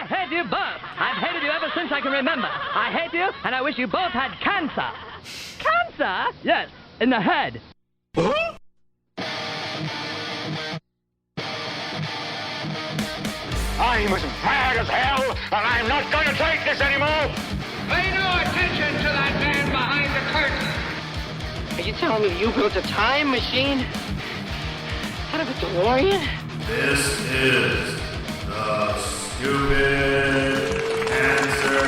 I hate you both. I've hated you ever since I can remember. I hate you, and I wish you both had cancer. Cancer? Yes, in the head. I'm as mad as hell, and I'm not going to take this anymore. Pay no attention to that man behind the curtain. Are you telling me you built a time machine out of a DeLorean? This is the Stupid Cancer Show.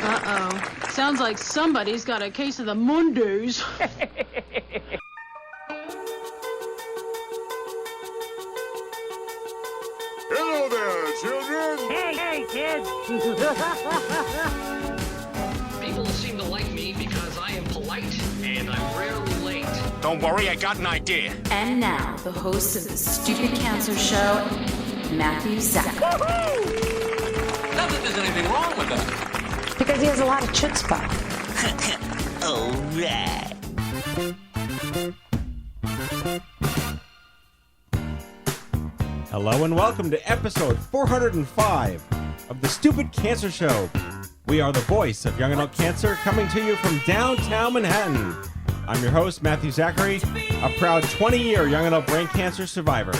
Uh-oh. Sounds like somebody's got a case of the Mondays. Hello there, children. Hey, kids. People seem to like me because I am polite and I'm rarely late. Don't worry, I got an idea. And now, the host of the Stupid Cancer Show, Matthew Zach. Not that there's anything wrong with that. Because he has a lot of chutzpah. All right. Hello and welcome to episode 405 of the Stupid Cancer Show. We are the voice of young adult cancer coming to you from downtown Manhattan. I'm your host, Matthew Zachary, a proud 20-year young adult brain cancer survivor.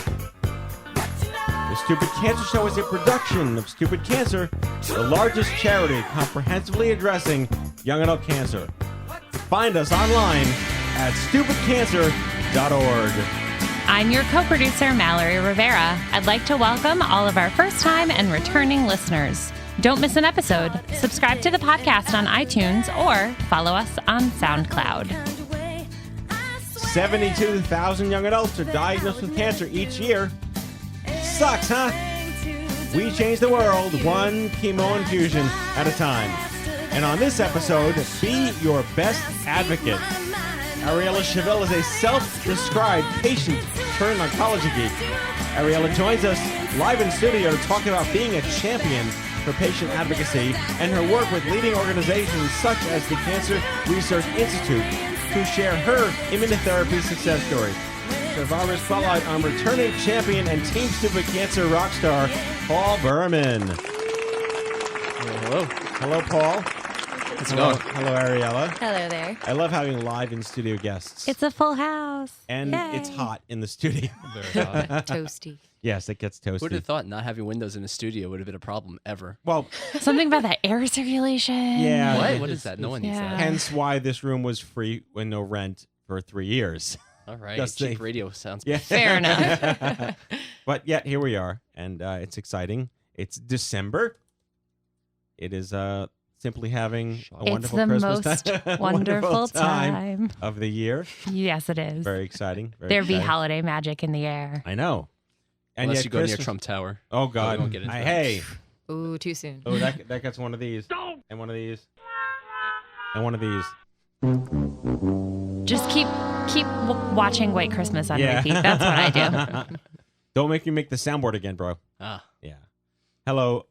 The Stupid Cancer Show is a production of Stupid Cancer, the largest charity comprehensively addressing young adult cancer. Find us online at stupidcancer.org. I'm your co-producer, Mallory Rivera. I'd like to welcome all of our first-time and returning listeners. Don't miss an episode. Subscribe to the podcast on iTunes or follow us on SoundCloud. 72,000 young adults are diagnosed with cancer each year. Sucks, huh? We change the world one chemo infusion at a time. And on this episode, be your best advocate. Ariella Chivil is a self-described patient-turned-oncology geek. Ariella joins us live in studio to talk about being a champion for patient advocacy and her work with leading organizations such as the Cancer Research Institute to share her immunotherapy success story. Survivor Spotlight on returning champion and Team Stupid Cancer rock star, Paul Berman. Hello. Hello, Paul. How's it going? Hello, Ariella. Hello there. I love having live in-studio guests. It's a full house. And Yay. it's hot in the studio. Very hot. Toasty. Yes, it gets toasty. Who would have thought not having windows in a studio would have been a problem ever? Well, Something about the air circulation. yeah. What is that? No one needs Yeah. that. Hence why this room was free with no rent for 3 years. All right. Just Cheap think. radio sounds Yeah. good. Fair enough. But yet, here we are, and it's exciting. It's December. It is simply having a It's wonderful the Christmas most time. wonderful time of the year. Yes, it is. Very exciting. Very There be exciting. holiday magic in the air. I know. And Unless yet you go near Christmas- Trump Tower. Oh, we God. won't get into that. Hey. Ooh, too soon. Oh, that gets one of these. And one of these. And one of these. Just keep watching White Christmas on repeat. That's what I do. Don't make me make the soundboard again, bro. Ah. Yeah. Hello.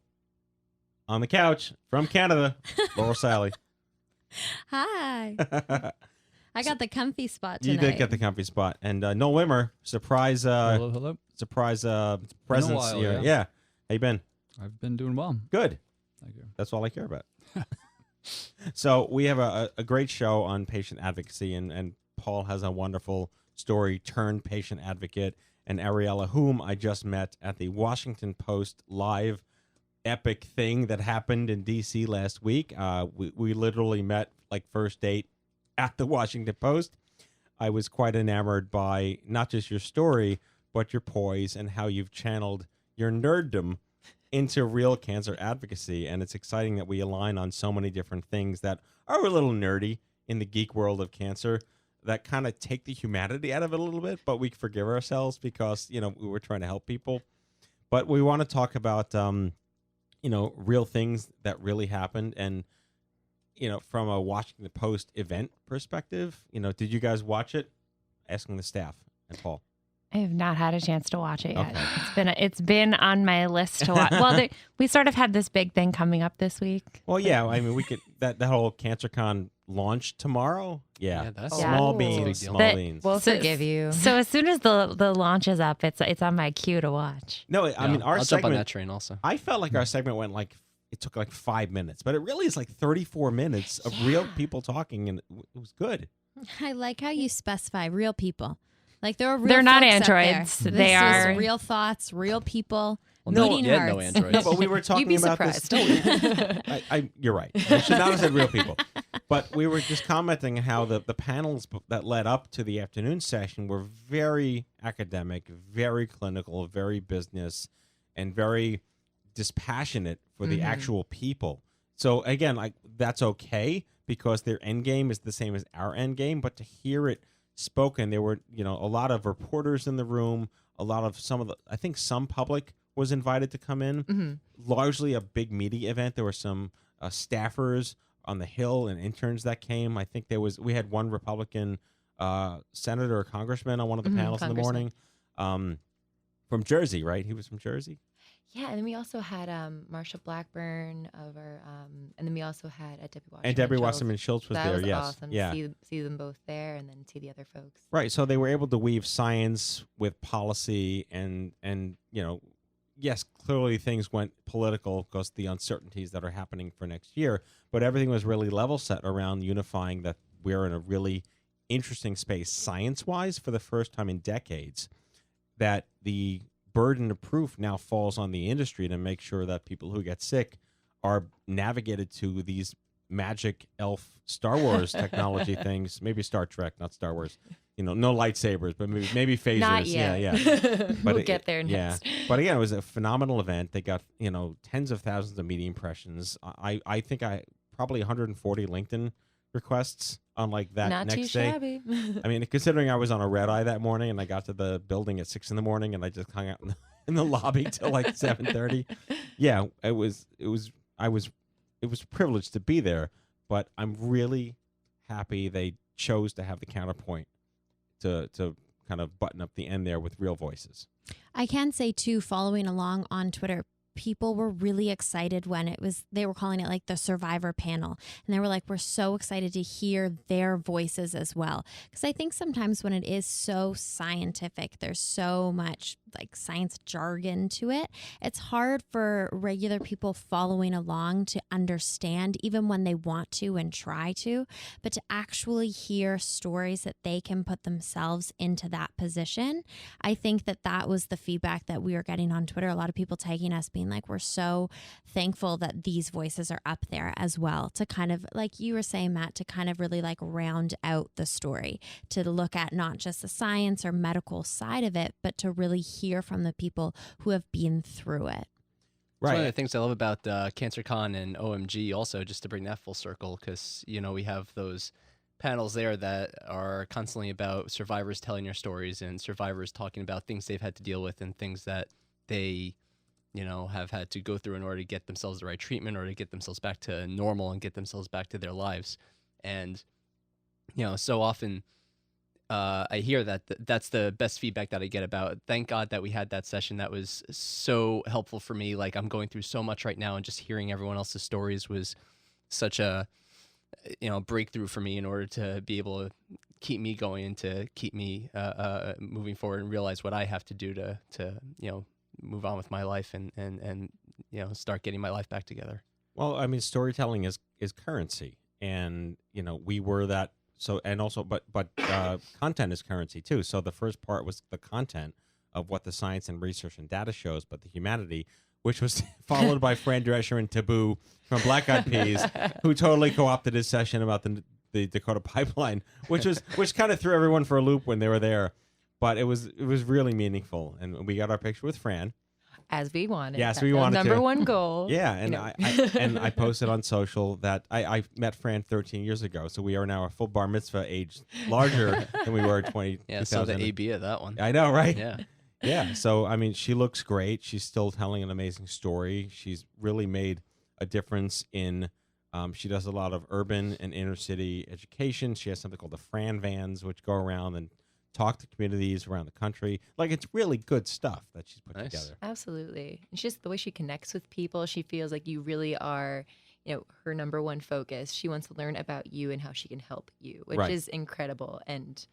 On the couch from Canada, Laurel Sally. Hi. I got the comfy spot tonight. You did get the comfy spot. And Noel Wimmer, surprise hello. surprise presence while, here. yeah. Yeah. How you been? I've been doing well. Good. Thank you. That's all I care about. So we have a great show on patient advocacy, and Paul has a wonderful story turned patient advocate, and Ariella, whom I just met at the Washington Post live epic thing that happened in D.C. last week. We literally met like first date at the Washington Post. I was quite enamored by not just your story, but your poise and how you've channeled your nerddom into real cancer advocacy. And it's exciting that we align on so many different things that are a little nerdy in the geek world of cancer that kind of take the humanity out of it a little bit, but we forgive ourselves because, we were trying to help people. But we want to talk about, real things that really happened. And, from a Washington Post event perspective, did you guys watch it? Asking the staff and Paul. I have not had a chance to watch it yet. Okay. It's been on my list to watch. Well, we sort of had this big thing coming up this week. Well, yeah, I mean, we could that whole CancerCon launch tomorrow. Yeah, that's small a beans, big deal. small beans. We'll forgive you. So as soon as the launch is up, it's on my queue to watch. No, I mean our I'll segment. jump on that train also. I felt like our segment went like it took like 5 minutes, but it really is like 34 minutes of real people talking, and it was good. I like how you specify real people. Like there are real They're not folks out there. androids. This They was are real thoughts, real people. Well, beating no hearts. androids. No, but we were talking You'd be about surprised. this. You're right. I should not have said real people. But we were just commenting how the panels that led up to the afternoon session were very academic, very clinical, very business, and very dispassionate for the actual people. So again, like that's okay because their end game is the same as our end game. But to hear it spoken, there were a lot of reporters in the room, a lot of I think some public was invited to come in. Largely a big media event. There were some staffers on the Hill and interns that came. I think we had one Republican senator or congressman on one of the panels in the morning from Jersey, right? He was from Jersey. Yeah, and then we also had Marsha Blackburn over, and then we also had Debbie Wasserman. And Debbie Schultz. Wasserman Schultz was that there. was Yes, awesome. yeah. To see them both there, and then see the other folks. Right. So they were able to weave science with policy, and yes, clearly things went political because the uncertainties that are happening for next year. But everything was really level set around unifying that we're in a really interesting space science-wise for the first time in decades. That the burden of proof now falls on the industry to make sure that people who get sick are navigated to these magic elf Star Wars technology things. Maybe Star Trek, not Star Wars. No lightsabers, but maybe phasers. Not yet. Yeah. We'll get there next. Yeah. But again, it was a phenomenal event. They got, tens of thousands of media impressions. I think probably 140 LinkedIn requests on like that Not next too day. shabby. I mean, considering I was on a red eye that morning and I got to the building at 6 a.m. and I just hung out in the lobby till like 7:30. Yeah, it was privileged to be there, but I'm really happy they chose to have the counterpoint to kind of button up the end there with real voices. I can say too, following along on Twitter, people were really excited when they were calling it like the survivor panel. And they were like, we're so excited to hear their voices as well. Because I think sometimes when it is so scientific, there's so much like science jargon to it. It's hard for regular people following along to understand, even when they want to and try to, but to actually hear stories that they can put themselves into that position. I think that was the feedback that we were getting on Twitter. A lot of people tagging us being like, we're so thankful that these voices are up there as well, to kind of, like you were saying, Matt, to kind of really like round out the story, to look at not just the science or medical side of it, but to really hear from the people who have been through it. Right. One of the things I love about CancerCon and OMG also, just to bring that full circle, because, we have those panels there that are constantly about survivors telling their stories and survivors talking about things they've had to deal with and things that they have had to go through in order to get themselves the right treatment or to get themselves back to normal and get themselves back to their lives. And, so often I hear that's the best feedback that I get about. Thank God that we had that session. That was so helpful for me. Like, I'm going through so much right now, and just hearing everyone else's stories was such a, breakthrough for me in order to be able to keep me going and to keep me moving forward and realize what I have to do to move on with my life and start getting my life back together. Well, I mean, storytelling is currency, and we were that. So, and also, but content is currency too. So the first part was the content of what the science and research and data shows, but the humanity, which was followed by Fran Drescher and Taboo from Black Eyed Peas, who totally co-opted his session about the Dakota Pipeline, which kind of threw everyone for a loop when they were there. But it was really meaningful, and we got our picture with Fran. As we wanted. Yes, we wanted number to. one goal. Yeah, and I posted on social that I met Fran 13 years ago, so we are now a full bar mitzvah age larger than we were in 20. Yeah, so the AB of that one. I know, right? Yeah. Yeah, so I mean, she looks great. She's still telling an amazing story. She's really made a difference in. She does a lot of urban and inner city education. She has something called the Fran Vans, which go around and talk to communities around the country. Like, it's really good stuff that she's put together. Absolutely. It's just the way she connects with people. She feels like you really are, her number one focus. She wants to learn about you and how she can help you, which Right. is incredible. And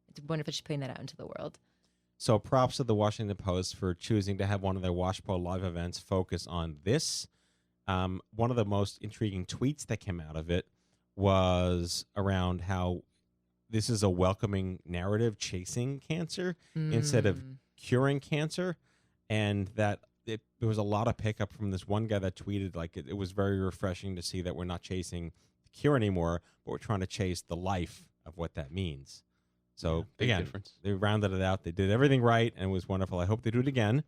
it's wonderful she's putting that out into the world. So props to the Washington Post for choosing to have one of their WashPo live events focus on this. One of the most intriguing tweets that came out of it was around how this is a welcoming narrative chasing cancer instead of curing cancer, and that there was a lot of pickup from this one guy that tweeted like it was very refreshing to see that we're not chasing the cure anymore, but we're trying to chase the life of what that means. So big again, difference. they rounded it out. They did everything right, and it was wonderful. I hope they do it again.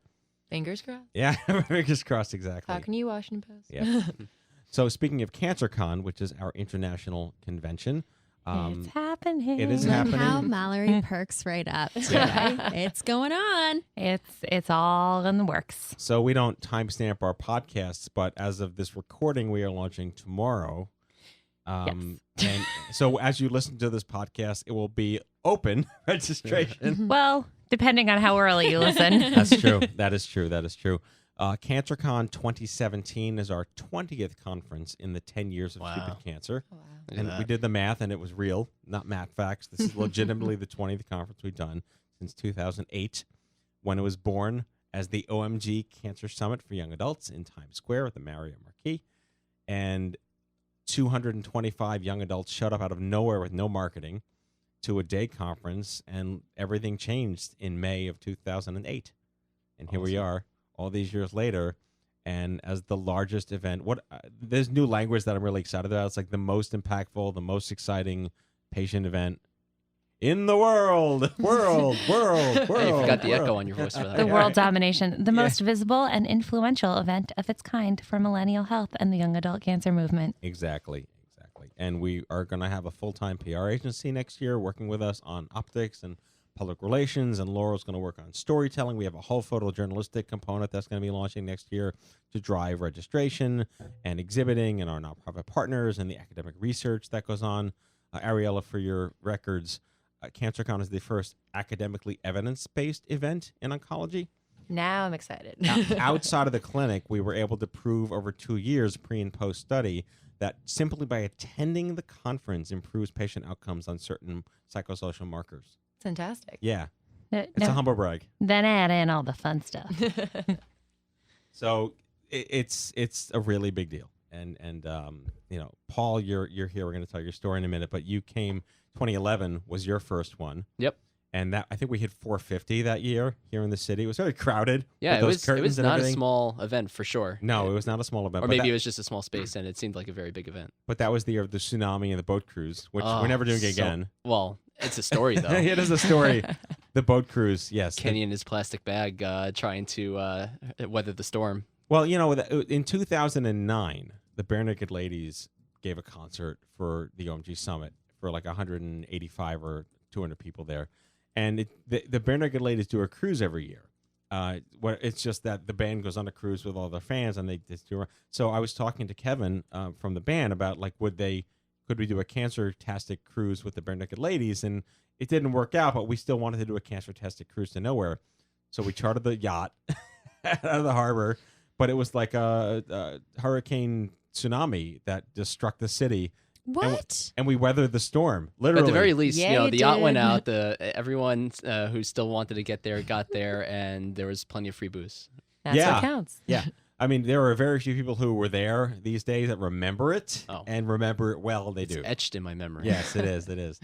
Fingers crossed. Yeah, fingers crossed. Exactly. Talking to you, Washington Post. Yeah. So speaking of CancerCon, which is our international convention, it's happening. It is Look happening. how Mallory perks right up. Yeah. It's going on. It's all in the works. So we don't timestamp our podcasts, but as of this recording, we are launching tomorrow. And so as you listen to this podcast, it will be open registration. Well, depending on how early you listen. That's true. That is true. That is true. CancerCon 2017 is our 20th conference in the 10 years of stupid cancer. Wow. And we did the math, and it was real, not math facts. This is legitimately the 20th conference we've done since 2008, when it was born as the OMG Cancer Summit for Young Adults in Times Square at the Marriott Marquis. And 225 young adults showed up out of nowhere with no marketing to a day conference, and everything changed in May of 2008. And here we are, all these years later, and as the largest event. There's new language that I'm really excited about. It's like the most impactful, the most exciting patient event in the world. Hey, you forgot the echo on your voice for that. The world domination, the most visible and influential event of its kind for millennial health and the young adult cancer movement. Exactly. And we are going to have a full-time PR agency next year working with us on optics and public relations, and Laurel's going to work on storytelling. We have a whole photojournalistic component that's going to be launching next year to drive registration and exhibiting and our nonprofit partners and the academic research that goes on. Ariella, for your records, CancerCon is the first academically evidence-based event in oncology. Now I'm excited. Outside of the clinic, we were able to prove over 2 years pre and post study that simply by attending the conference improves patient outcomes on certain psychosocial markers. Fantastic. Yeah. It's a humble brag. Then add in all the fun stuff. So it's a really big deal. And Paul, you're here. We're going to tell your story in a minute, but you came 2011 was your first one. Yep. And I think we hit 450 that year here in the city. It was very crowded. Yeah, with those it was and not everything. a small event for sure. No, it was not a small event. Or but maybe it was just a small space and it seemed like a very big event. But that was the year of the tsunami and the boat cruise, which we're never doing again. Well, it's a story, though. It is a story. The boat cruise, yes. Kenny in his plastic bag trying to weather the storm. Well, in 2009, the Bare Naked Ladies gave a concert for the OMG Summit for like 185 or 200 people there. And the Bare Naked Ladies do a cruise every year. It's just that the band goes on a cruise with all their fans, and they just do. So I was talking to Kevin from the band about like, could we do a cancer-tastic cruise with the Bare Naked Ladies? And it didn't work out, but we still wanted to do a cancer-tastic cruise to nowhere. So we chartered the yacht out of the harbor, but it was like a hurricane tsunami that just struck the city. What? And we weathered the storm, literally. But at the very least, Yeah, the you yacht went did. out. Everyone who still wanted to get there got there, and there was plenty of free booze. That's what counts. Yeah. I mean, there are very few people who were there these days that remember it and remember it well. They It's do. etched in my memory. Yes, it is. It is.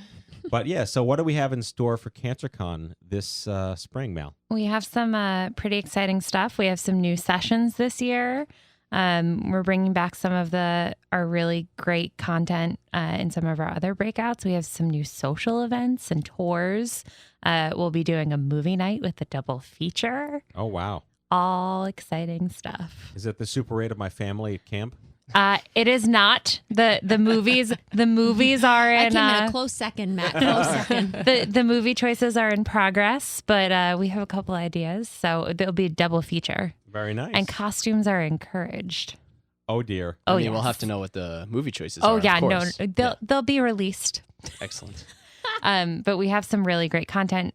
But yeah, so what do we have in store for CancerCon this spring, Mal? We have some pretty exciting stuff. We have some new sessions this year. We're bringing back some of our really great content in some of our other breakouts. We have some new social events and tours. We'll be doing a movie night with a double feature. Oh, wow. All exciting stuff. Is it the Super 8 of my family at camp? It is not the movies. The movies are in. I came in a close second, Matt. Close second. The movie choices are in progress, but we have a couple ideas, so there'll be a double feature. Very nice. And costumes are encouraged. Oh dear. Oh, We'll yes. have to know what the movie choices Oh are. yeah, of course. no, they'll be released. Excellent. But we have some really great content.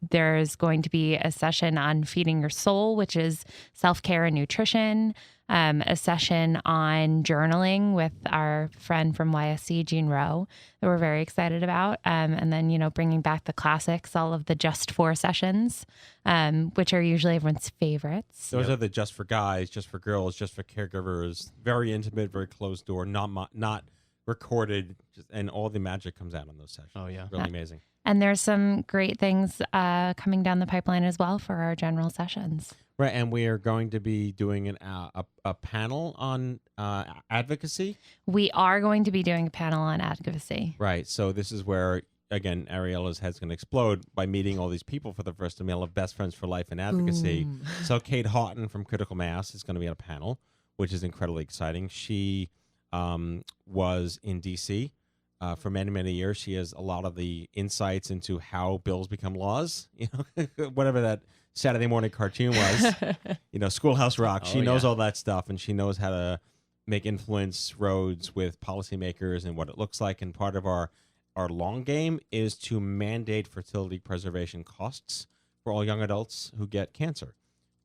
There's going to be a session on feeding your soul, which is self-care and nutrition. A session on journaling with our friend from YSC, Jean Rowe, that we're very excited about. And then, bringing back the classics, all of the Just For sessions, which are usually everyone's favorites. Those are the just for guys, just for girls, just for caregivers. Very intimate, very closed door, not recorded, and all the magic comes out on those sessions. Oh, yeah. Really amazing. And there's some great things coming down the pipeline as well for our general sessions. Right, and we are going to be doing a panel on advocacy. We are going to be doing a panel on advocacy. Right, so this is where, again, Ariella's head's going to explode by meeting all these people for the first time. We'll have Best Friends for Life and Advocacy. Boom. So Kate Houghton from Critical Mass is going to be on a panel, which is incredibly exciting. She was in D.C. For many, many years. She has a lot of the insights into how bills become laws, whatever that Saturday morning cartoon was, Schoolhouse Rock. She knows all that stuff, and she knows how to make influence roads with policymakers and what it looks like. And part of our long game is to mandate fertility preservation costs for all young adults who get cancer.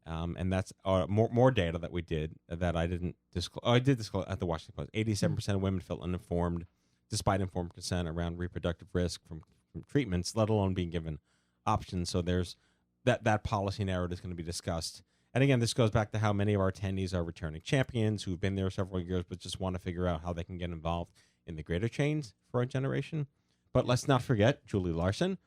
And that's more data that we did that I didn't disclose. I did disclose at the Washington Post. 87% of women feel uninformed, despite informed consent, around reproductive risk from treatments, let alone being given options. So there's that policy narrative is going to be discussed. And again, this goes back to how many of our attendees are returning champions who've been there several years, but just want to figure out how they can get involved in the greater change for our generation. But let's not forget Julie Larson,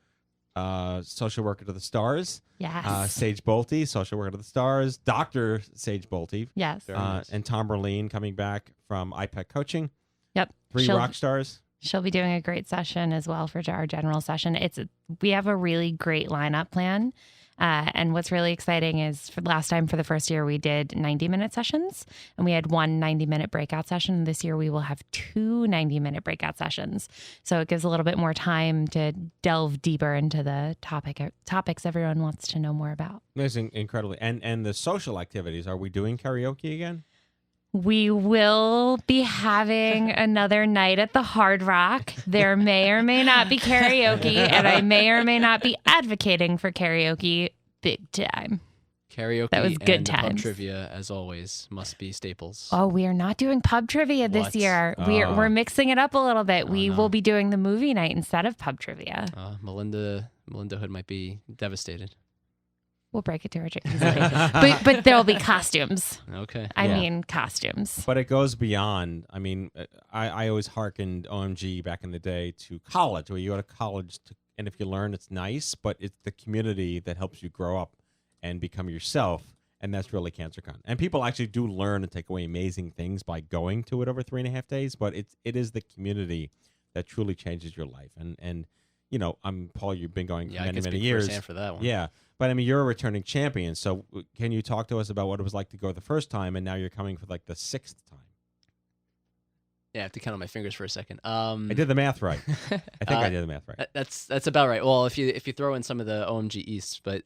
social worker to the stars. Yes. Sage Bolte, social worker to the stars. Dr. Sage Bolte. Yes. Nice. And Tom Berline coming back from IPEC coaching. Yep. 3 rock stars. She'll be doing a great session as well for our general session. We have a really great lineup plan. And what's really exciting is for last time, for the first year, we did 90-minute sessions, and we had one 90-minute breakout session. This year, we will have 2 90-minute breakout sessions. So it gives a little bit more time to delve deeper into the topics everyone wants to know more about. Amazing, incredibly. And the social activities, are we doing karaoke again? We will be having another night at the Hard Rock. There may or may not be karaoke, and I may or may not be advocating for karaoke big time. Karaoke that was good and times. Pub trivia, as always, must be staples. Oh, we are not doing pub trivia this year. We're mixing it up a little bit. We will be doing the movie night instead of pub trivia. Melinda Hood might be devastated. We'll break it to her easily. but there'll be costumes. Okay. I mean, costumes. But it goes beyond. I mean, I always hearkened OMG back in the day to college, where you go to college, and if you learn, it's nice, but it's the community that helps you grow up and become yourself, and that's really CancerCon. And people actually do learn and take away amazing things by going to it over 3.5 days, but it is the community that truly changes your life. And I'm Paul, you've been going for many years. For that one. Yeah. But I mean, you're a returning champion. So can you talk to us about what it was like to go the first time, and now you're coming for like the 6th time? Yeah, I have to count on my fingers for a second. I did the math right. I think I did the math right. That's about right. Well, if you throw in some of the OMG East, but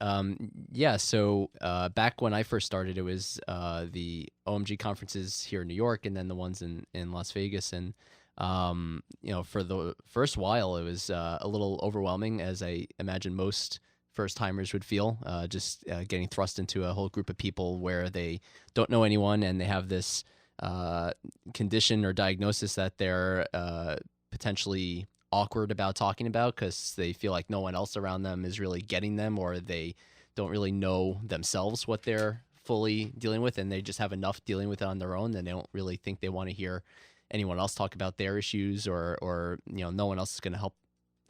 So back when I first started, it was the OMG conferences here in New York, and then the ones in Las Vegas, and for the first while, it was a little overwhelming, as I imagine most first-timers would feel, just getting thrust into a whole group of people where they don't know anyone, and they have this condition or diagnosis that they're potentially awkward about talking about because they feel like no one else around them is really getting them, or they don't really know themselves what they're fully dealing with, and they just have enough dealing with it on their own, and they don't really think they want to hear anyone else talk about their issues, or no one else is going to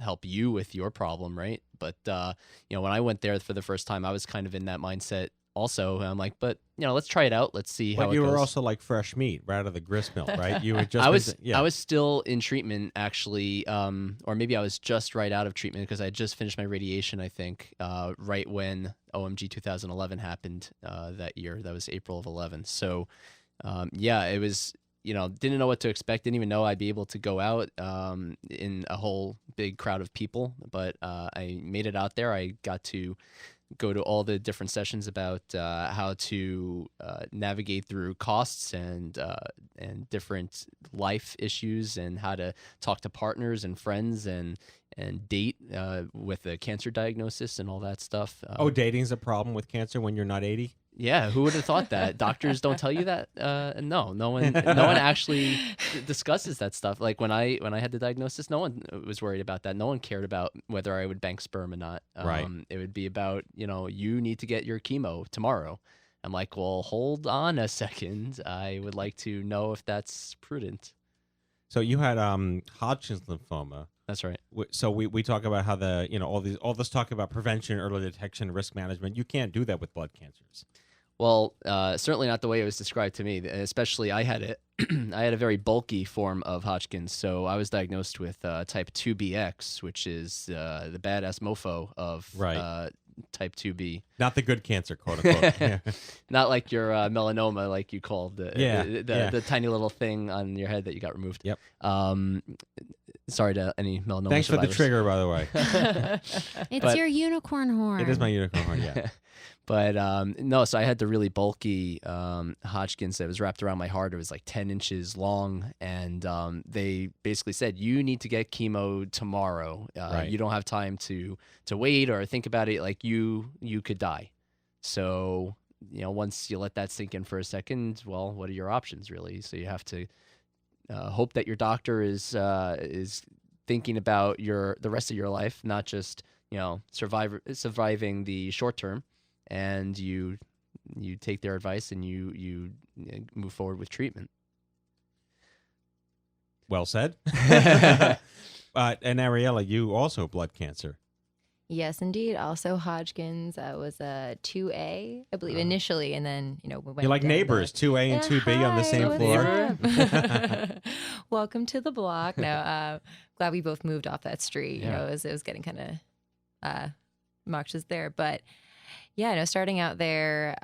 help you with your problem, right? But when I went there for the first time, I was kind of in that mindset also. I'm like, but let's try it out. Let's see how it goes. But you were also like fresh meat right out of the grist mill, right? You were just I was still in treatment, actually, or maybe I was just right out of treatment because I had just finished my radiation, I think, right when OMG 2011 happened that year. That was April of 11. So it was, didn't know what to expect. Didn't even know I'd be able to go out in a whole big crowd of people. But I made it out there. I got to go to all the different sessions about how to navigate through costs and different life issues, and how to talk to partners and friends and date with a cancer diagnosis and all that stuff. Dating's a problem with cancer when you're not 80? Yeah, who would have thought that? Doctors don't tell you that. No one actually discusses that stuff. Like when I had the diagnosis, no one was worried about that. No one cared about whether I would bank sperm or not. Right. It would be about, you need to get your chemo tomorrow. I'm like, well, hold on a second. I would like to know if that's prudent. So you had Hodgkin's lymphoma. That's right. So we talk about how all this talk about prevention, early detection, risk management. You can't do that with blood cancers. Well, certainly not the way it was described to me. Especially, I had a very bulky form of Hodgkin's, so I was diagnosed with type 2BX, which is the badass mofo of type 2B. Not the good cancer, quote unquote. Yeah. Not like your melanoma, like you called the tiny little thing on your head that you got removed. Yep. Sorry to any melanoma Thanks survivors. for the trigger, by the way. It's your unicorn horn. It is my unicorn horn, yeah. But no, so I had the really bulky Hodgkin's that was wrapped around my heart. It was like 10 inches long, and they basically said, you need to get chemo tomorrow. You don't have time to wait or think about it. Like you could die. So, once you let that sink in for a second, well, what are your options really? So you have to hope that your doctor is thinking about the rest of your life, not just surviving the short term. And you take their advice and you move forward with treatment. Well said. And Ariella, you also blood cancer. Yes, indeed. Also Hodgkin's. Was a 2A, I believe, initially, and then we went. You're like neighbors, 2A and 2B on the same floor. Welcome to the block. No, glad we both moved off that street. Yeah. It was getting kind of obnoxious there, but. Yeah, starting out there,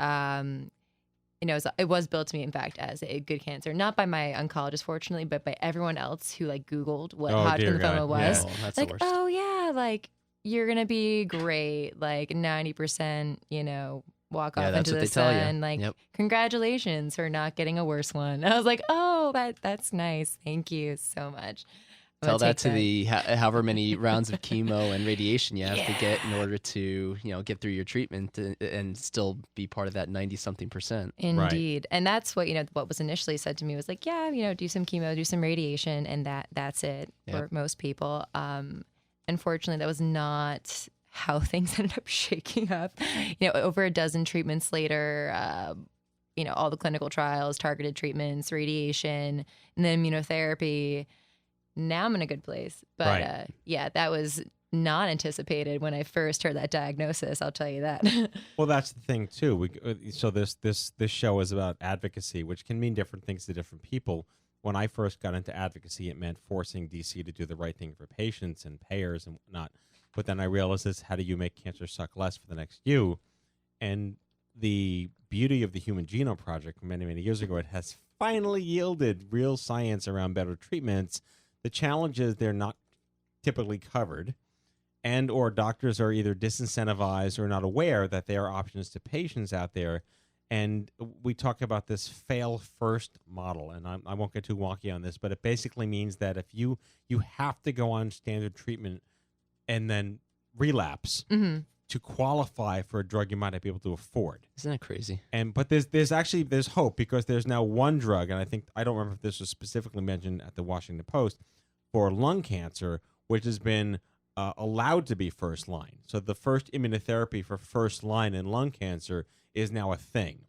it was billed to me, in fact, as a good cancer, not by my oncologist, fortunately, but by everyone else who Googled what Hodgkin lymphoma was. Yeah. Oh, that's like, the worst. oh yeah, you're gonna be great, 90%, walk off into the sun. Congratulations for not getting a worse one. I was like, oh, that's nice. Thank you so much. Tell that to the however many rounds of chemo and radiation you have to get in order to, get through your treatment and still be part of that 90-something%. Indeed. Right. And that's what, what was initially said to me was like, yeah, do some chemo, do some radiation, and that's it for most people. Unfortunately, that was not how things ended up shaking up. Over a dozen treatments later, all the clinical trials, targeted treatments, radiation, and then immunotherapy. Now I'm in a good place. But that was not anticipated when I first heard that diagnosis. I'll tell you that. Well, that's the thing too. So this show is about advocacy, which can mean different things to different people. When I first got into advocacy, it meant forcing DC to do the right thing for patients and payers and whatnot. But then I realized this: how do you make cancer suck less for the next you? And the beauty of the Human Genome Project many, many years ago, it has finally yielded real science around better treatments. The challenge is they're not typically covered, and or doctors are either disincentivized or not aware that there are options to patients out there. And we talk about this fail first model, and I won't get too wonky on this, but it basically means that if you have to go on standard treatment and then relapse to qualify for a drug you might not be able to afford. Isn't that crazy? But there's hope, because there's now one drug, and I don't remember if this was specifically mentioned at the Washington Post, for lung cancer, which has been allowed to be first line. So the first immunotherapy for first line in lung cancer is now a thing.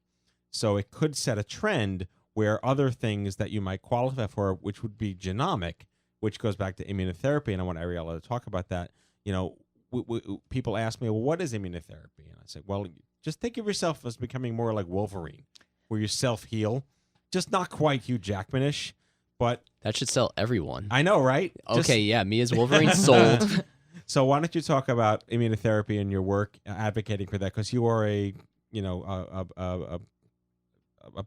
So it could set a trend where other things that you might qualify for, which would be genomic, which goes back to immunotherapy, and I want Ariella to talk about that. People ask me, well, what is immunotherapy? And I say, well, just think of yourself as becoming more like Wolverine, where you self-heal. Just not quite Hugh Jackman-ish, but... That should sell everyone. I know, right? Okay, me as Wolverine, sold. So why don't you talk about immunotherapy and your work advocating for that? Because you are a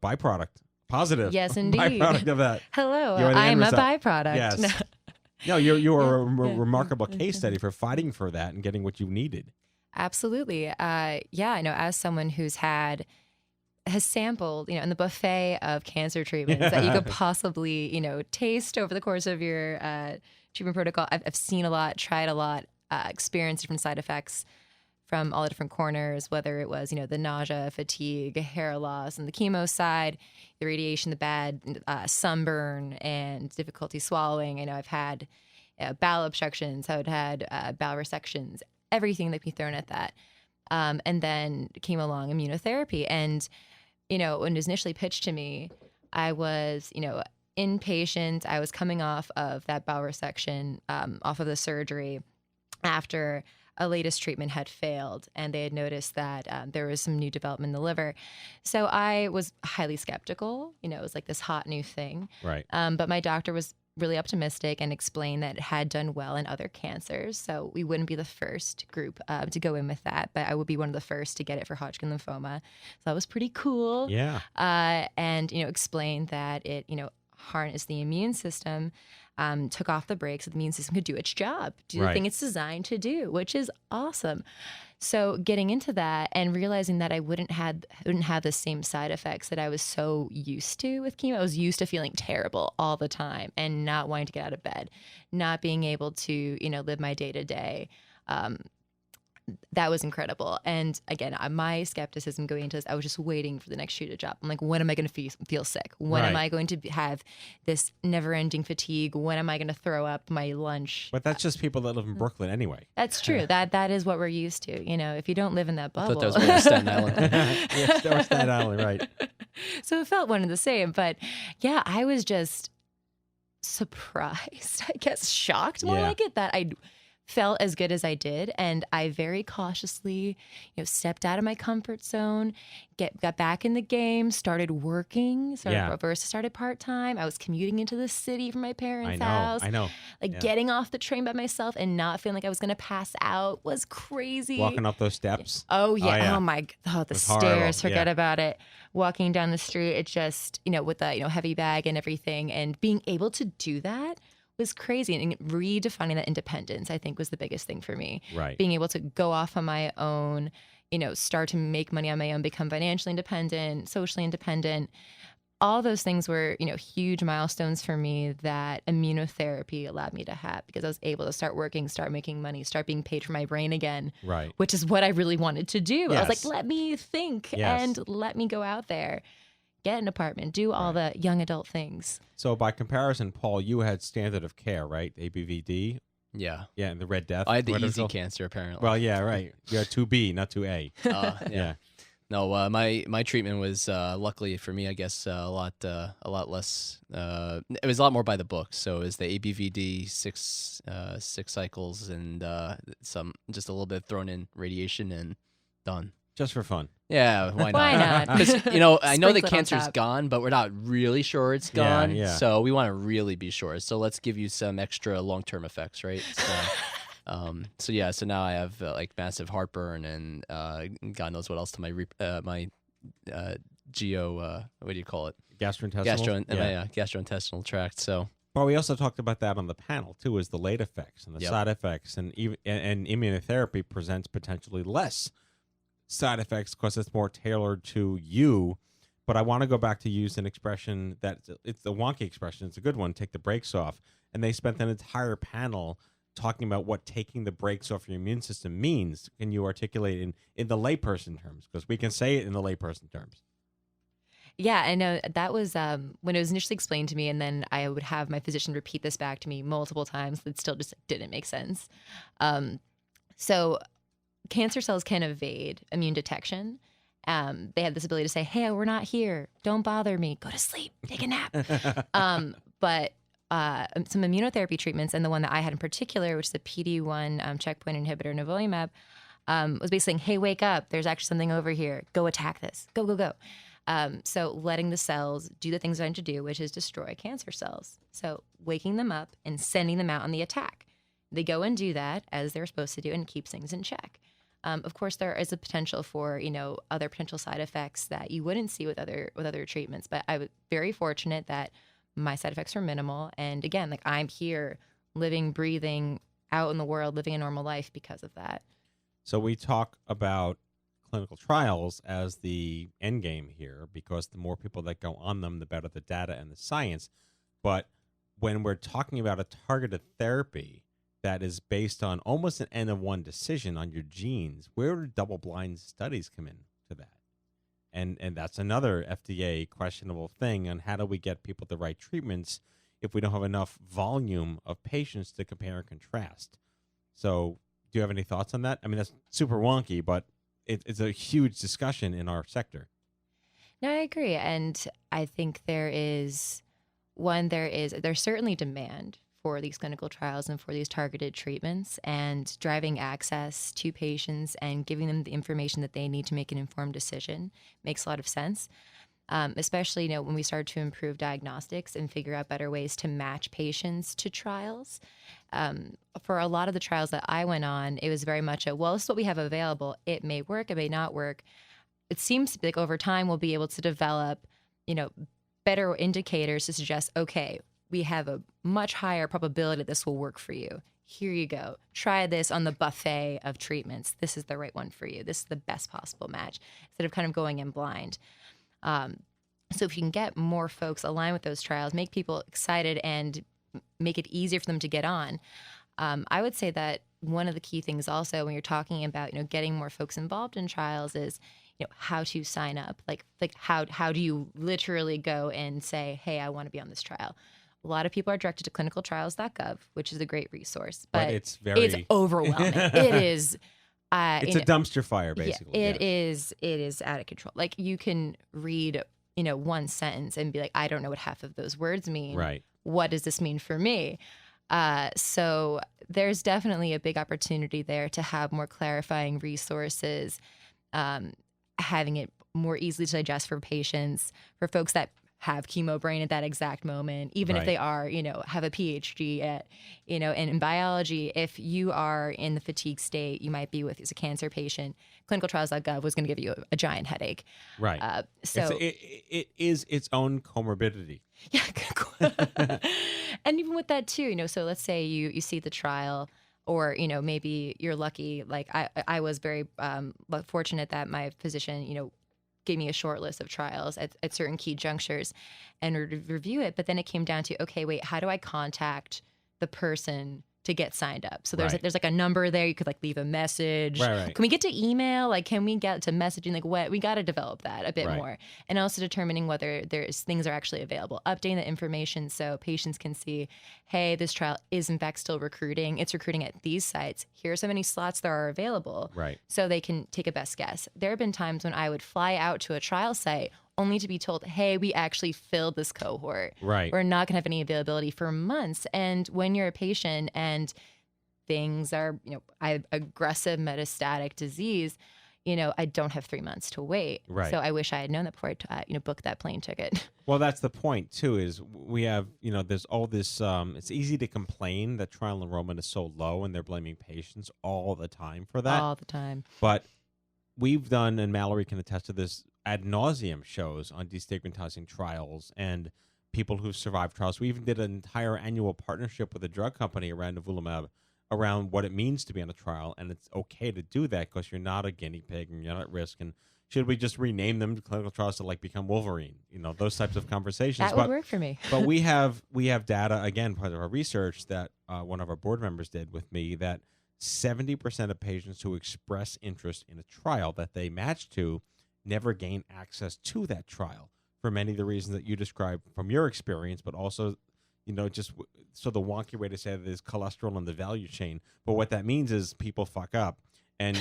byproduct, positive. Yes, indeed. Byproduct of that. Hello, I'm a byproduct. Yes. No, you are a remarkable case study for fighting for that and getting what you needed. Absolutely. Yeah, I know as someone has sampled, in the buffet of cancer treatments that you could possibly, taste over the course of your treatment protocol. I've seen a lot, tried a lot, experienced different side effects from all the different corners, whether it was, the nausea, fatigue, hair loss, and the chemo side, the radiation, the bad sunburn, and difficulty swallowing. I know I've had bowel obstructions, I've had bowel resections, everything that can be thrown at that. And then came along immunotherapy. And, when it was initially pitched to me, I was, inpatient. I was coming off of that bowel resection, off of the surgery after a latest treatment had failed, and they had noticed that there was some new development in the liver. So I was highly skeptical. It was like this hot new thing. Right. But my doctor was really optimistic and explained that it had done well in other cancers. So we wouldn't be the first group to go in with that, but I would be one of the first to get it for Hodgkin lymphoma. So that was pretty cool. Yeah. And, explained that it, harnessed the immune system, took off the brakes so the immune system could do its job, do the thing it's designed to do, which is awesome. So getting into that and realizing that I wouldn't have the same side effects that I was so used to with chemo. I was used to feeling terrible all the time and not wanting to get out of bed, not being able to, live my day to day. That was incredible. And again, my skepticism going into this, I was just waiting for the next shoe to drop. I'm like, when am I going to feel sick? When am I going to have this never-ending fatigue? When am I going to throw up my lunch? But that's just people that live in Brooklyn anyway. That's true. That is what we're used to. If you don't live in that bubble. I thought that was more Staten Island. Yeah, Staten Island, right. So it felt one and the same. But yeah, I was just surprised, I guess, shocked more like it, that I felt as good as I did. And I very cautiously, stepped out of my comfort zone, got back in the game, started working, started part-time. I was commuting into the city from my parents' house. I know. Getting off the train by myself and not feeling like I was going to pass out was crazy. Walking up those steps. Oh, yeah. Oh, my God. The stairs. Horrible. Forget about it. Walking down the street, it just, with the, heavy bag and everything. And being able to do that was crazy. And redefining that independence, I think, was the biggest thing for me. Right. Being able to go off on my own, start to make money on my own, become financially independent, socially independent. All those things were, huge milestones for me that immunotherapy allowed me to have, because I was able to start working, start making money, start being paid for my brain again. Right. Which is what I really wanted to do. Yes. I was like, let me think and let me go out there. Get an apartment, do all the young adult things. So by comparison, Paul, you had standard of care, right? ABVD. Yeah. Yeah, and the Red Death. I had the easy cancer, apparently. Well, yeah, right. You had 2B, not 2A. Yeah. No, my treatment was luckily for me, I guess, a lot less. It was a lot more by the book. So it was the ABVD, six cycles, and just a little bit thrown in radiation, and done. Just for fun. Yeah, why not? Why not? Because, I know the cancer's gone, but we're not really sure it's gone. Yeah. So we want to really be sure. So let's give you some extra long-term effects, right? So, so now I have massive heartburn and God knows what else to my geo, what do you call it? Gastrointestinal? Gastrointestinal tract. So. Well, we also talked about that on the panel too, is the late effects and the side effects, and immunotherapy presents potentially less side effects because it's more tailored to you. But I want to go back to use an expression that it's the wonky expression. It's a good one. Take the brakes off. And they spent an entire panel talking about what taking the brakes off your immune system means. Can you articulate in the layperson terms? Because we can say it in the layperson terms. Yeah, I know that was when it was initially explained to me, and then I would have my physician repeat this back to me multiple times. It still just didn't make sense. So cancer cells can evade immune detection. They have this ability to say, hey, we're not here. Don't bother me. Go to sleep. Take a nap. But some immunotherapy treatments, and the one that I had in particular, which is the PD-1 checkpoint inhibitor, nivolumab, was basically saying, hey, wake up. There's actually something over here. Go attack this. Go, go, go. So letting the cells do the things they're meant to do, which is destroy cancer cells. So waking them up and sending them out on the attack. They go and do that as they're supposed to do and keeps things in check. Of course, there is a potential for, other potential side effects that you wouldn't see with other treatments. But I was very fortunate that my side effects were minimal. And again, I'm here living, breathing out in the world, living a normal life because of that. So we talk about clinical trials as the end game here, because the more people that go on them, the better the data and the science. But when we're talking about a targeted therapy that is based on almost an N of one decision on your genes, where do double-blind studies come in to that? And that's another FDA questionable thing on how do we get people the right treatments if we don't have enough volume of patients to compare and contrast. So do you have any thoughts on that? I mean, that's super wonky, but it's a huge discussion in our sector. No, I agree. And I think there's certainly demand for these clinical trials and for these targeted treatments, and driving access to patients and giving them the information that they need to make an informed decision makes a lot of sense. Especially, when we start to improve diagnostics and figure out better ways to match patients to trials. For a lot of the trials that I went on, it was very much this is what we have available. It may work, it may not work. It seems to be like over time we'll be able to develop, better indicators to suggest, okay, we have a much higher probability this will work for you. Here you go. Try this on the buffet of treatments. This is the right one for you. This is the best possible match, instead of kind of going in blind. So if you can get more folks aligned with those trials, make people excited and make it easier for them to get on, I would say that one of the key things also when you're talking about, getting more folks involved in trials is, how to sign up. Like how do you literally go and say, hey, I want to be on this trial? A lot of people are directed to clinicaltrials.gov, which is a great resource, but it's overwhelming. It is. It's a dumpster fire, basically. Yeah, it is out of control. Like, you can read, one sentence and be like, I don't know what half of those words mean. Right. What does this mean for me? So there's definitely a big opportunity there to have more clarifying resources, having it more easily to digest for patients, for folks that have chemo brain at that exact moment, even if they are, have a PhD at, in biology. If you are in the fatigue state you might be with as a cancer patient, clinicaltrials.gov was going to give you a giant headache. Right. So it is its own comorbidity. Yeah. And even with that too, so let's say you see the trial, or, maybe you're lucky. Like I was very fortunate that my physician, gave me a short list of trials at certain key junctures and review it. But then it came down to, okay, wait, how do I contact the person to get signed up? So there's like a number there. You could like leave a message. Right. Can we get to email? Like, can we get to messaging? Like, what we got to develop that a bit more. And also determining whether there's things are actually available, updating the information so patients can see, hey, this trial is in fact still recruiting. It's recruiting at these sites. Here's how many slots there are available. Right. So they can take a best guess. There have been times when I would fly out to a trial site only to be told, hey, we actually filled this cohort. Right. We're not going to have any availability for months. And when you're a patient and things are, I have aggressive metastatic disease, I don't have 3 months to wait. Right. So I wish I had known that before I booked that plane ticket. Well, that's the point too, is we have, there's all this, it's easy to complain that trial enrollment is so low and they're blaming patients all the time for that. All the time. But we've done, and Mallory can attest to this, ad nauseum shows on destigmatizing trials and people who've survived trials. We even did an entire annual partnership with a drug company around nivolumab, around what it means to be on a trial, and it's okay to do that because you're not a guinea pig and you're not at risk. And should we just rename them to clinical trials to like become Wolverine? Those types of conversations. That would work for me. But we have data, again, part of our research that one of our board members did with me, that 70% of patients who express interest in a trial that they match to never gain access to that trial for many of the reasons that you described from your experience, but also, just so the wonky way to say it is cholesterol in the value chain. But what that means is people fuck up, and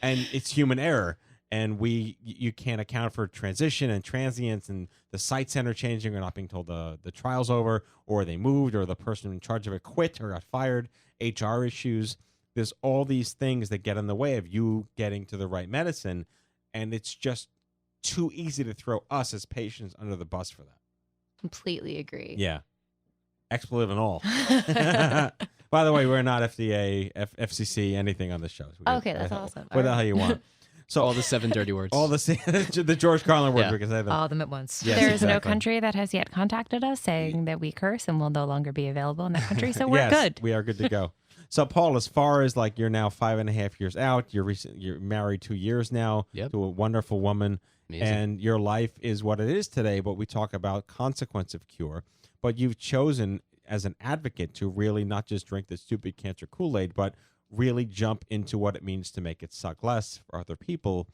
and it's human error, and you can't account for transition and transients and the site center changing or not being told the trial's over, or they moved, or the person in charge of it quit or got fired, HR issues. There's all these things that get in the way of you getting to the right medicine, and it's just too easy to throw us as patients under the bus for that. Completely agree. Yeah. Expletive and all. By the way, we're not FDA, FCC, anything on this show. So okay, that's awesome. What the hell you want? So all the 7 dirty words. All the George Carlin words. We can say them. All of them at once. Yes, There is no country that has yet contacted us saying that we curse and will no longer be available in that country, so we're good. We are good to go. So, Paul, as far as like you're now 5.5 years out, you're married 2 years now to a wonderful woman, and your life is what it is today. But we talk about consequence of cure. But you've chosen as an advocate to really not just drink the stupid cancer Kool-Aid, but really jump into what it means to make it suck less for other people.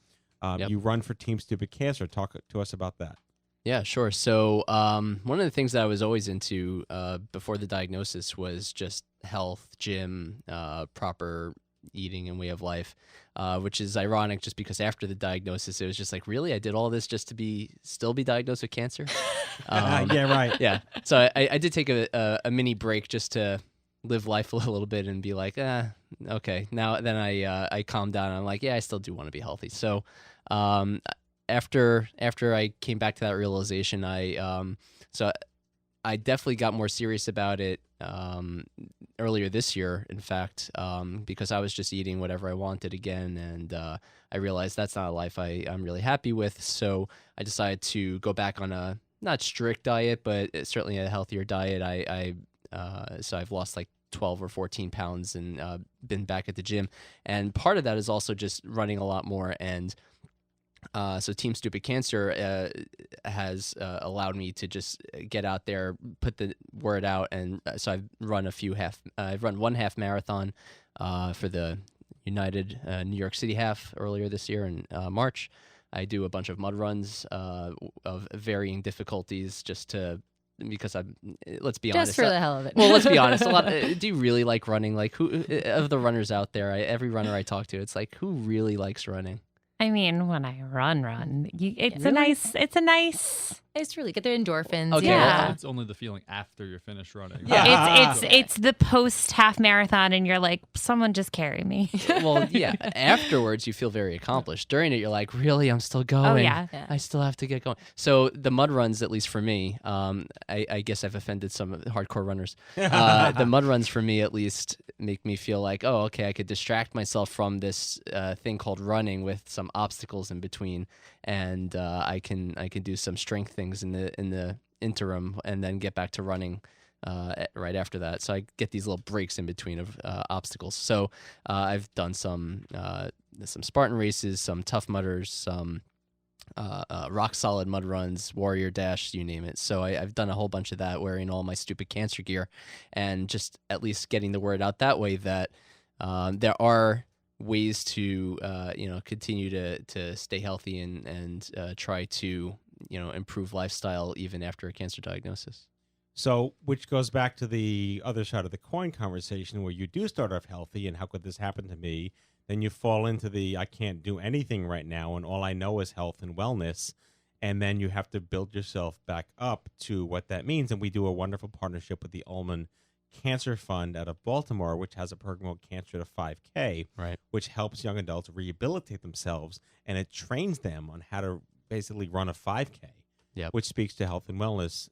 You run for Team Stupid Cancer. Talk to us about that. Yeah, sure. So one of the things that I was always into before the diagnosis was just health, gym, proper eating and way of life, which is ironic just because after the diagnosis, it was just like, really? I did all this just to still be diagnosed with cancer? Yeah, right. Yeah. So I did take a mini break just to live life a little bit and be like, okay. Then I calmed down and I'm like, yeah, I still do want to be healthy. So after I came back to that realization, I definitely got more serious about it earlier this year, in fact, because I was just eating whatever I wanted again, and I realized that's not a life I'm really happy with. So I decided to go back on a not strict diet, but certainly a healthier diet. So I've lost like 12 or 14 pounds and been back at the gym, and part of that is also just running a lot more. And so Team Stupid Cancer has allowed me to just get out there, put the word out, and so I've run I've run one half marathon for the United New York City half earlier this year in March. I do a bunch of mud runs of varying difficulties because let's be honest. Just for the hell of it. Well, let's be honest. Do you really like running? Like, who of the runners out there? Every runner I talk to, it's like, who really likes running? I mean, when I run, it's a nice. It's really good. They're endorphins. Okay, yeah. It's only the feeling after you're finished running. Yeah. It's the post half marathon, and you're like, someone just carry me. Well, yeah. Afterwards, you feel very accomplished. During it, you're like, really, I'm still going. Oh, yeah. I still have to get going. So the mud runs, at least for me, I guess I've offended some hardcore runners. The mud runs for me, at least, make me feel like, oh, okay, I could distract myself from this thing called running with some obstacles in between, and I can do some strength things in the interim, and then get back to running right after that. So I get these little breaks in between of obstacles. So I've done some Spartan races, some Tough Mudders, some rock solid mud runs, Warrior Dash, you name it. So I've done a whole bunch of that, wearing all my stupid cancer gear, and just at least getting the word out that way that there are ways to continue to stay healthy and try to improve lifestyle even after a cancer diagnosis. So, which goes back to the other side of the coin conversation, where you do start off healthy and how could this happen to me? Then you fall into the I can't do anything right now and all I know is health and wellness. And then you have to build yourself back up to what that means. And we do a wonderful partnership with the Ullman Cancer Fund out of Baltimore, which has a program called Cancer to 5K, right, which helps young adults rehabilitate themselves, and it trains them on how to basically run a 5K, which speaks to health and wellness.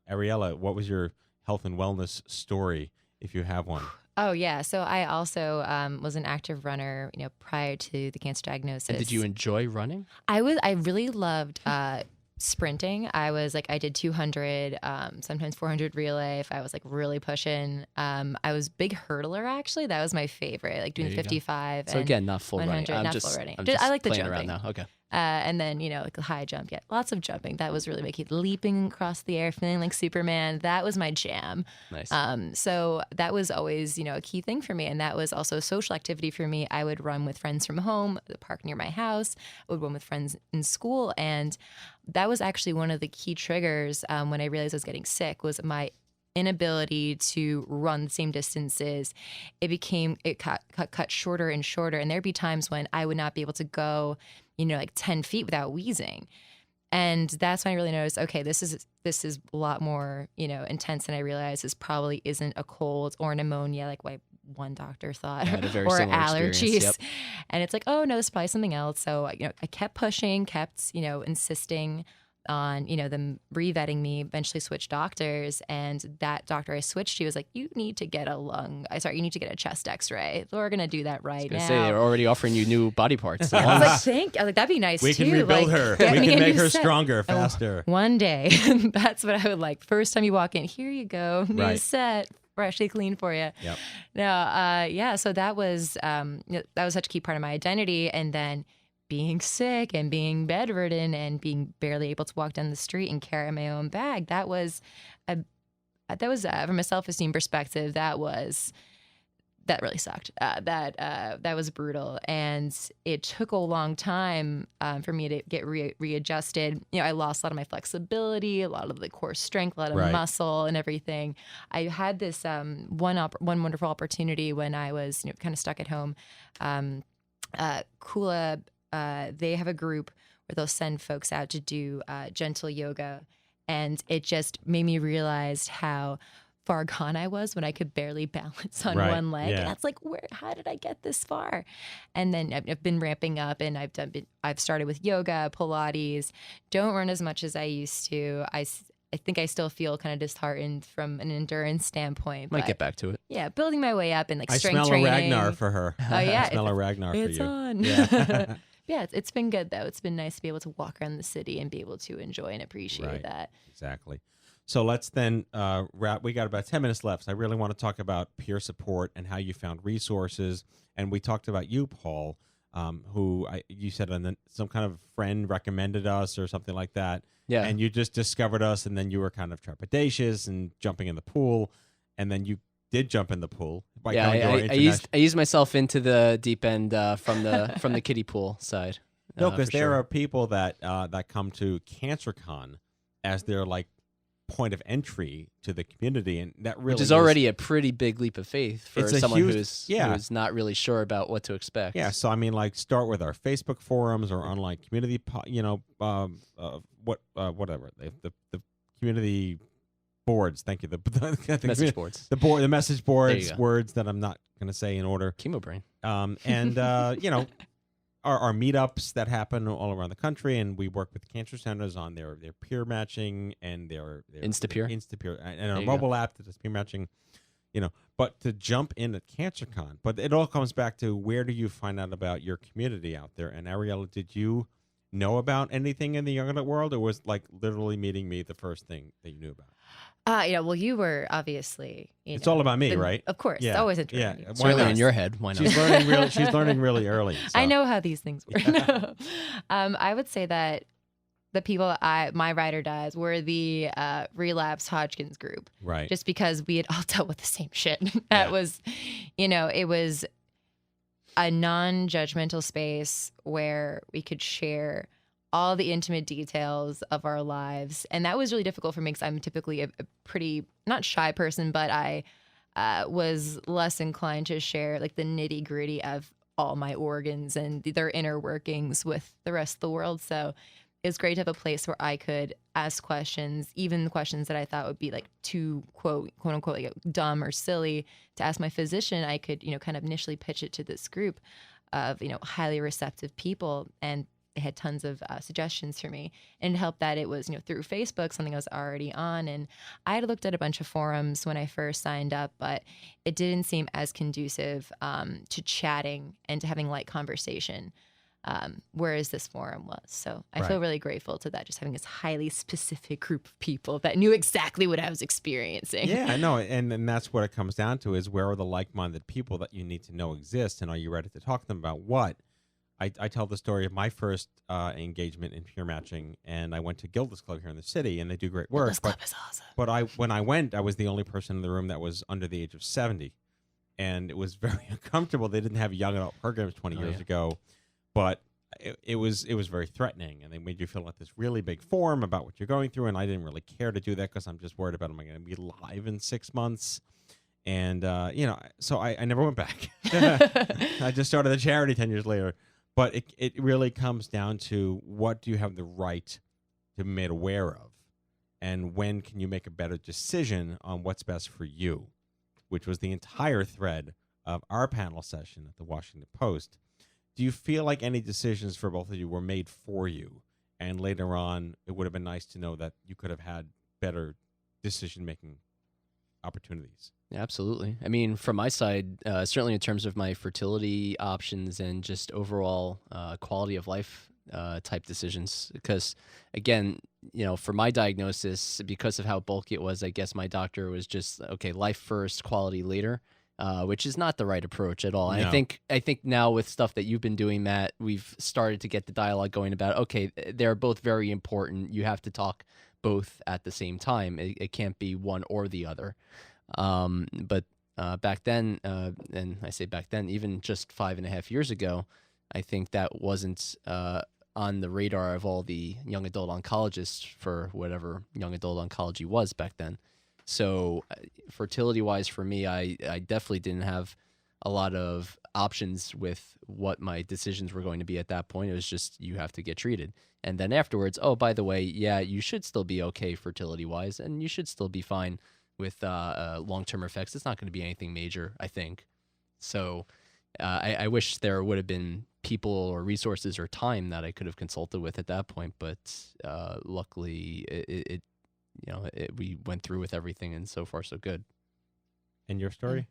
Ariella, what was your health and wellness story, if you have one? Oh, yeah. So I also was an active runner, prior to the cancer diagnosis. And did you enjoy running? I really loved sprinting. I did 200, sometimes 400 relay if I was like really pushing. I was big hurdler, actually. That was my favorite, like doing 55. So again, not full running. Full running. I'm just I like the playing jumping. around now. Okay. And then, like the high jump. Yeah, lots of jumping. That was really making leaping across the air, feeling like Superman. That was my jam. Nice. So that was always, a key thing for me. And that was also a social activity for me. I would run with friends from home, the park near my house. I would run with friends in school. And that was actually one of the key triggers when I realized I was getting sick, was my inability to run the same distances. It cut shorter and shorter. And there'd be times when I would not be able to go, like 10 feet without wheezing. And that's when I really noticed, okay, this is a lot more, intense than I realized. This probably isn't a cold or pneumonia, like what one doctor thought, or allergies. Yep. And it's like, oh no, this is probably something else. So, I kept pushing, insisting on, them re-vetting me, eventually switched doctors. And that doctor I switched to was like, you need to get you need to get a chest x-ray. We're going to do that right now. They're already offering you new body parts. I was like, that'd be nice we too. We can rebuild her. We can make her stronger, faster. One day. That's what I would like. First time you walk in, here you go, new set. freshly clean for you. Yep. No, yeah. So that was such a key part of my identity, and then being sick and being bedridden and being barely able to walk down the street and carry my own bag. That was from a self-esteem perspective. That really sucked. That was brutal, and it took a long time for me to get readjusted. I lost a lot of my flexibility, a lot of the core strength, a lot of muscle, and everything. I had this one wonderful opportunity when I was kind of stuck at home. Kula, they have a group where they'll send folks out to do gentle yoga, and it just made me realize how far gone I was when I could barely balance on one leg. Yeah. And that's like, how did I get this far? And then I've been ramping up, and I've started with yoga, Pilates. Don't run as much as I used to. I think I still feel kind of disheartened from an endurance standpoint. Might get back to it. Yeah, building my way up and I strength smell training. a Ragnar for her. Oh yeah, I smell a Ragnar for you. It's on. Yeah. Yeah, it's been good though. It's been nice to be able to walk around the city and be able to enjoy and appreciate that. Exactly. So let's then wrap. We got about 10 minutes left. So I really want to talk about peer support and how you found resources. And we talked about you, Paul, who you said some kind of friend recommended us or something like that. Yeah. And you just discovered us, and then you were kind of trepidatious and jumping in the pool, and then you did jump in the pool. I used myself into the deep end from the kiddie pool side. No, because there are people that come to CancerCon as their point of entry to the community, and that really which is already a pretty big leap of faith for someone who's not really sure about what to expect. Yeah, so I mean, start with our Facebook forums or online community, whatever the community boards. Thank you. The message boards. The message boards. Words that I'm not going to say in order. Chemo brain. And our meetups that happen all around the country, and we work with cancer centers on their peer matching and their Instapeer and our mobile app that does peer matching. But to jump in at CancerCon, but it all comes back to, where do you find out about your community out there? And Ariella, did you know about anything in the young adult world, or was literally meeting me the first thing that you knew about? Well, you were obviously. It's all about me, right? Of course, yeah. always interested. Yeah, it's really in your head. Why not? She's learning really early. So. I know how these things work. Yeah. I would say that the people my ride or dies were the relapse Hodgkin's group, right? Just because we had all dealt with the same shit. That was, it was a non-judgmental space where we could share all the intimate details of our lives. And that was really difficult for me, because I'm typically a pretty, not shy person, but I was less inclined to share the nitty gritty of all my organs and their inner workings with the rest of the world. So it was great to have a place where I could ask questions, even the questions that I thought would be too quote unquote dumb or silly to ask my physician. I could, kind of initially pitch it to this group of, highly receptive people, and they had tons of suggestions for me. And it helped that it was, through Facebook, something I was already on. And I had looked at a bunch of forums when I first signed up, but it didn't seem as conducive to chatting and to having light conversation, whereas this forum was. So I feel really grateful to that, just having this highly specific group of people that knew exactly what I was experiencing. Yeah, I know. And that's what it comes down to, is where are the like-minded people that you need to know exist, and are you ready to talk to them about what? I tell the story of my first engagement in peer matching, and I went to Gilda's Club here in the city, and they do great work. Gilda's Club is awesome. But when I went, I was the only person in the room that was under the age of 70, and it was very uncomfortable. They didn't have young adult programs 20 years ago, but it was very threatening, and they made you fill out this really big form about what you're going through, and I didn't really care to do that, because I'm just worried about, am I going to be live in 6 months? And so I never went back. I just started the charity 10 years later. But it really comes down to, what do you have the right to be made aware of? And when can you make a better decision on what's best for you? Which was the entire thread of our panel session at the Washington Post. Do you feel like any decisions for both of you were made for you? And later on, it would have been nice to know that you could have had better decision-making opportunities. Yeah, absolutely. I mean, from my side, certainly in terms of my fertility options and just overall quality of life type decisions. Because again, for my diagnosis, because of how bulky it was, I guess my doctor was just, okay, life first, quality later, which is not the right approach at all. And No. I think now with stuff that you've been doing, Matt, we've started to get the dialogue going about, okay, they're both very important. You have to talk both at the same time. It can't be one or the other. But back then, and I say back then, even just 5.5 years ago, I think that wasn't on the radar of all the young adult oncologists for whatever young adult oncology was back then. So fertility-wise for me, I definitely didn't have a lot of options with what my decisions were going to be at that point. It was just, you have to get treated. And then afterwards, oh, by the way, yeah, you should still be okay fertility-wise, and you should still be fine with long-term effects. It's not going to be anything major, I think. So I wish there would have been people or resources or time that I could have consulted with at that point, but luckily we went through with everything, and so far so good. And your story?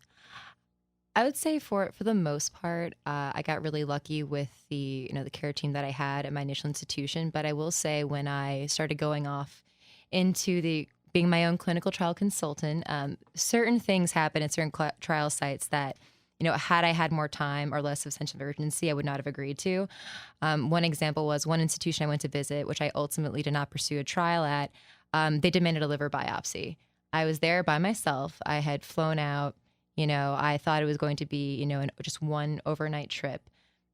I would say for the most part, I got really lucky with the the care team that I had at my initial institution. But I will say, when I started going off into being my own clinical trial consultant, certain things happen at certain trial sites that, had I had more time or less of a sense of urgency, I would not have agreed to. One example was one institution I went to visit, which I ultimately did not pursue a trial at. They demanded a liver biopsy. I was there by myself. I had flown out. I thought it was going to be, just one overnight trip.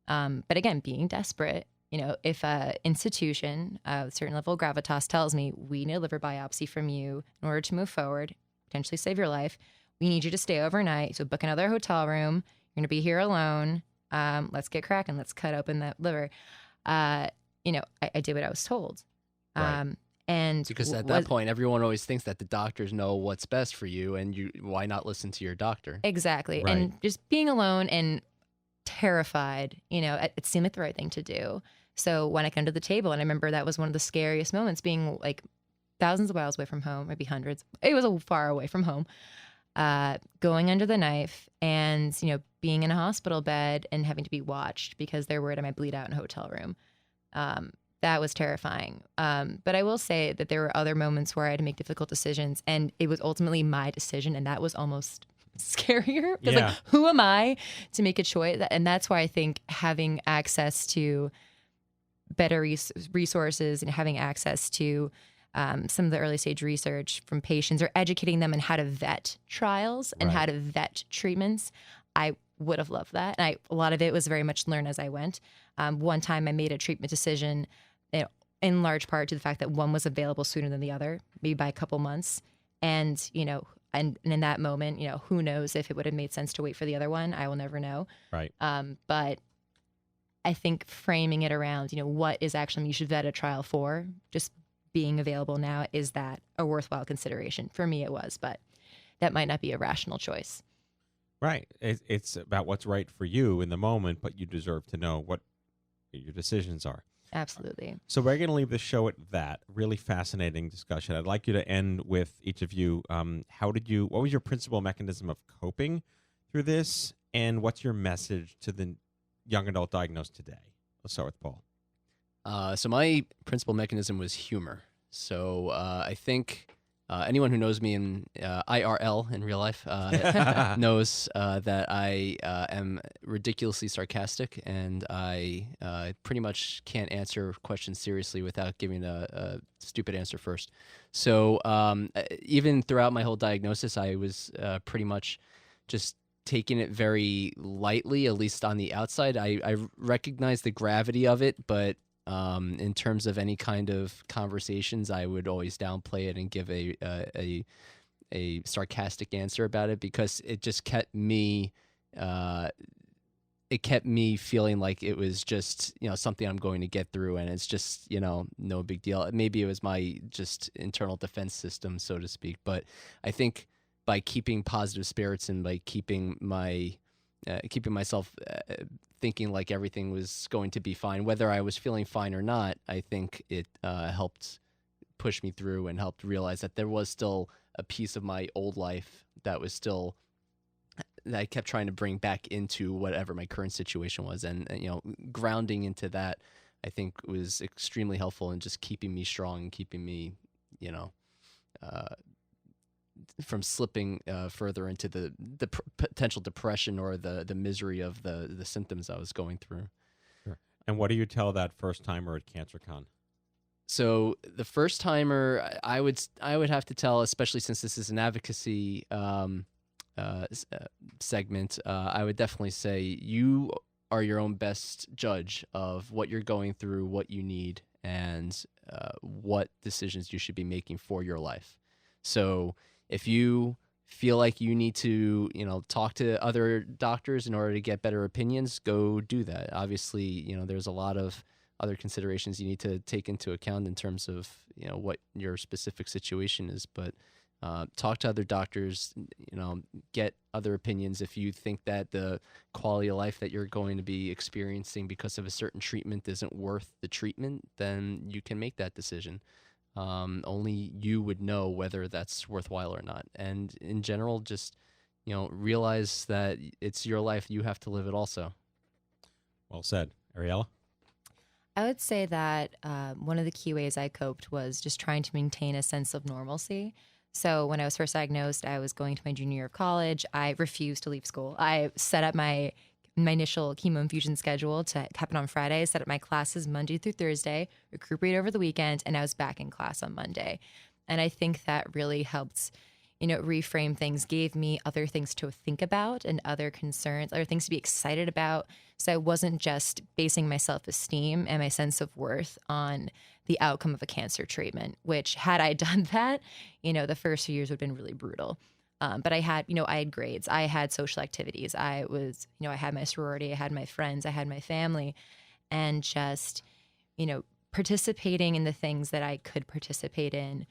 But again, being desperate, if an institution, a certain level of gravitas tells me we need a liver biopsy from you in order to move forward, potentially save your life, we need you to stay overnight. So book another hotel room. You're going to be here alone. Let's get cracking. Let's cut open that liver. I did what I was told. Right. And because at that point, everyone always thinks that the doctors know what's best for you, and why not listen to your doctor? Exactly. Right. And just being alone and terrified, it seemed like the right thing to do. So when I came to the table, and I remember that was one of the scariest moments, being like thousands of miles away from home, maybe hundreds. It was far away from home. Going under the knife and, being in a hospital bed and having to be watched because they're worried I might bleed out in a hotel room. That was terrifying. But I will say that there were other moments where I had to make difficult decisions, and it was ultimately my decision, and that was almost scarier. Because Yeah. who am I to make a choice? And that's why I think having access to better resources and having access to some of the early stage research from patients, or educating them on how to vet trials and how to vet treatments, I would have loved that. And a lot of it was very much learn as I went. One time I made a treatment decision in large part to the fact that one was available sooner than the other, maybe by a couple months. And, and in that moment, who knows if it would have made sense to wait for the other one. I will never know. Right. But I think framing it around, what is actually you should vet a trial for, just being available now, is that a worthwhile consideration? For me, it was, but that might not be a rational choice. Right. It's about what's right for you in the moment, but you deserve to know what your decisions are. Absolutely. So we're going to leave the show at that. Really fascinating discussion. I'd like you to end with each of you. What was your principal mechanism of coping through this? And what's your message to the young adult diagnosed today? Let's start with Paul. So my principal mechanism was humor. So I think anyone who knows me in IRL, in real life, knows that I am ridiculously sarcastic, and I pretty much can't answer questions seriously without giving a stupid answer first. So even throughout my whole diagnosis, I was pretty much just taking it very lightly, at least on the outside. I recognize the gravity of it, but in terms of any kind of conversations, I would always downplay it and give a sarcastic answer about it, because it just kept me feeling like it was just something I'm going to get through, and it's just no big deal. Maybe it was my just internal defense system, so to speak. But I think by keeping positive spirits and by keeping myself thinking like everything was going to be fine, whether I was feeling fine or not, I think it helped push me through and helped realize that there was still a piece of my old life that I kept trying to bring back into whatever my current situation was. And grounding into that, I think was extremely helpful in just keeping me strong and keeping me, from slipping further into the potential depression or the misery of the symptoms I was going through. Sure. And what do you tell that first timer at CancerCon? So the first timer, I would have to tell, especially since this is an advocacy segment, I would definitely say you are your own best judge of what you're going through, what you need, and what decisions you should be making for your life. So if you feel like you need to, talk to other doctors in order to get better opinions, go do that. Obviously, there's a lot of other considerations you need to take into account in terms of, what your specific situation is. But talk to other doctors, get other opinions. If you think that the quality of life that you're going to be experiencing because of a certain treatment isn't worth the treatment, then you can make that decision. Only you would know whether that's worthwhile or not. And in general, just, realize that it's your life. You have to live it also. Well said. Ariella? I would say that one of the key ways I coped was just trying to maintain a sense of normalcy. So when I was first diagnosed, I was going to my junior year of college. I refused to leave school. I set up my initial chemo infusion schedule to happen on Friday, set up my classes Monday through Thursday, recuperate over the weekend, and I was back in class on Monday. And I think that really helped, reframe things, gave me other things to think about and other concerns, other things to be excited about. So I wasn't just basing my self-esteem and my sense of worth on the outcome of a cancer treatment, which had I done that, the first few years would have been really brutal. But I had grades, I had social activities, I had my sorority, I had my friends, I had my family, and just, participating in the things that I could participate in,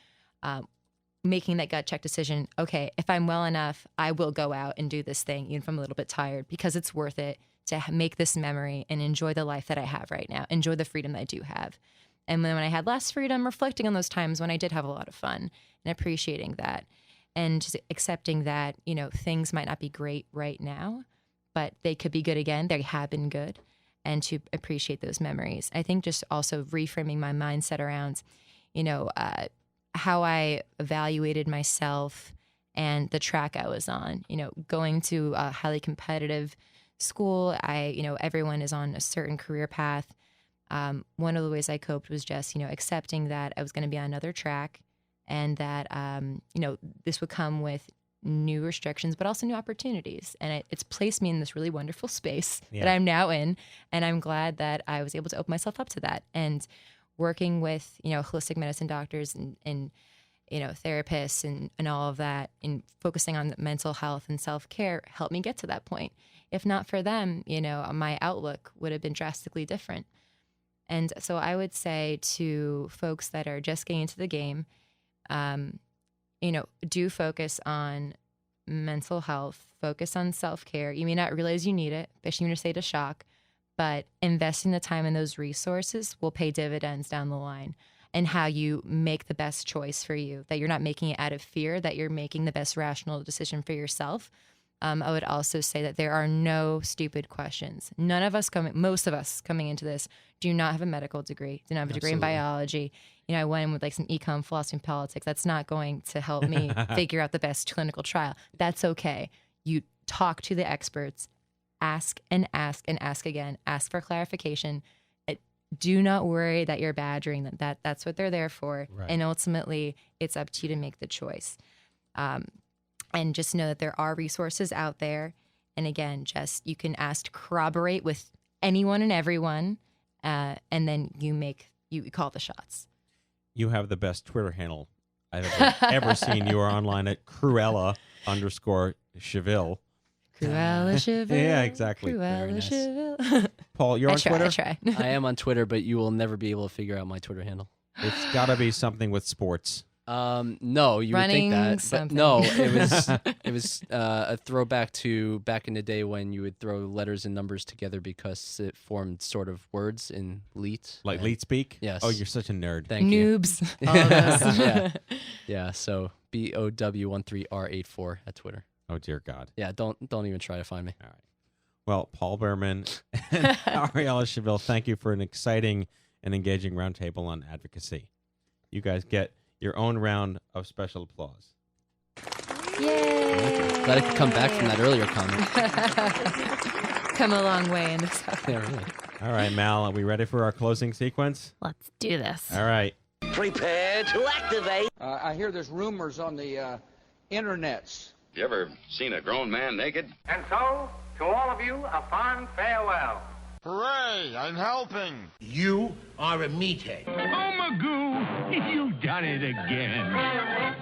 making that gut check decision. Okay, if I'm well enough, I will go out and do this thing, even if I'm a little bit tired, because it's worth it to make this memory and enjoy the life that I have right now, enjoy the freedom that I do have. And then when I had less freedom, reflecting on those times when I did have a lot of fun and appreciating that. And just accepting that, things might not be great right now, but they could be good again. They have been good. And to appreciate those memories. I think just also reframing my mindset around, how I evaluated myself and the track I was on. Going to a highly competitive school, everyone is on a certain career path. One of the ways I coped was just, accepting that I was going to be on another track. And that, this would come with new restrictions, but also new opportunities. And it's placed me in this really wonderful space that I'm now in. And I'm glad that I was able to open myself up to that. And working with, holistic medicine doctors and therapists and all of that, and focusing on mental health and self-care helped me get to that point. If not for them, my outlook would have been drastically different. And so I would say to folks that are just getting into the game, do focus on mental health, focus on self-care. You may not realize you need it, especially in a state of shock, but investing the time in those resources will pay dividends down the line, and how you make the best choice for you, that you're not making it out of fear, that you're making the best rational decision for yourself. I would also say that there are no stupid questions. Most of us coming into this do not have a medical degree, do not have a degree in biology. I went in with some econ, philosophy, and politics. That's not going to help me figure out the best clinical trial. That's okay. You talk to the experts, ask and ask and ask again, ask for clarification. Do not worry that you're badgering them. That's what they're there for. Right. And ultimately, it's up to you to make the choice. And just know that there are resources out there. And again, you can ask to corroborate with anyone and everyone. And then you call the shots. You have the best Twitter handle I've ever seen. You are online at Cruella _Chivil. Cruella Chivil. Yeah, exactly. Cruella Chivil. Paul, you're on Twitter? I try. I am on Twitter, but you will never be able to figure out my Twitter handle. It's got to be something with sports. No, you Running would think that, something. but no, it was a throwback to back in the day when you would throw letters and numbers together because it formed sort of words in Leet. Like Leet speak? Yes. Oh, you're such a nerd. Thank Noobs. you. All of us. Yeah. So BOW13R84 at Twitter. Oh dear God. Yeah. Don't even try to find me. All right. Well, Paul Berman and Ariella Chivil, thank you for an exciting and engaging roundtable on advocacy. You guys get your own round of special applause. Yay! Glad I could come back from that earlier comment. Come a long way in this. Yeah, really. All right, Mal, are we ready for our closing sequence? Let's do this. All right. Prepare to activate. I hear there's rumors on the internets. You ever seen a grown man naked? And so, to all of you, a fond farewell. Hooray, I'm helping. You are a meathead. Oh, Magoo, you've done it again.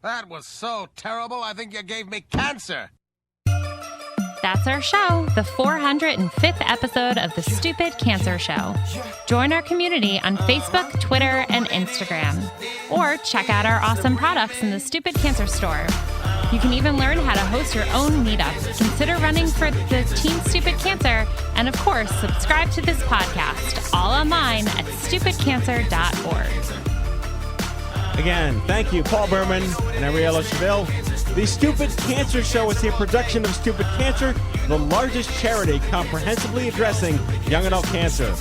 That was so terrible, I think you gave me cancer. That's our show, the 405th episode of The Stupid Cancer Show. Join our community on Facebook, Twitter, and Instagram. Or check out our awesome products in the Stupid Cancer store. You can even learn how to host your own meetup. Consider running for the Team Stupid Cancer. And of course, subscribe to this podcast, all online at stupidcancer.org. Again, thank you, Paul Berman and Ariella Chivil. The Stupid Cancer Show is a production of Stupid Cancer, the largest charity comprehensively addressing young adult cancer.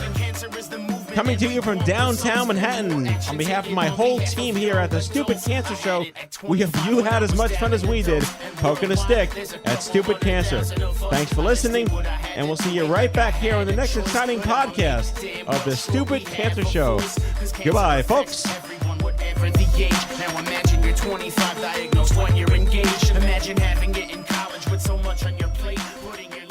Coming to you from downtown Manhattan, on behalf of my whole team here at the Stupid Cancer Show, we hope you had as much fun as we did poking a stick at Stupid Cancer. Thanks for listening, and we'll see you right back here on the next exciting podcast of the Stupid Cancer Show. Goodbye, folks. Now imagine you're 25, diagnosed when you're engaged. Imagine having it in college with so much on your plate, putting your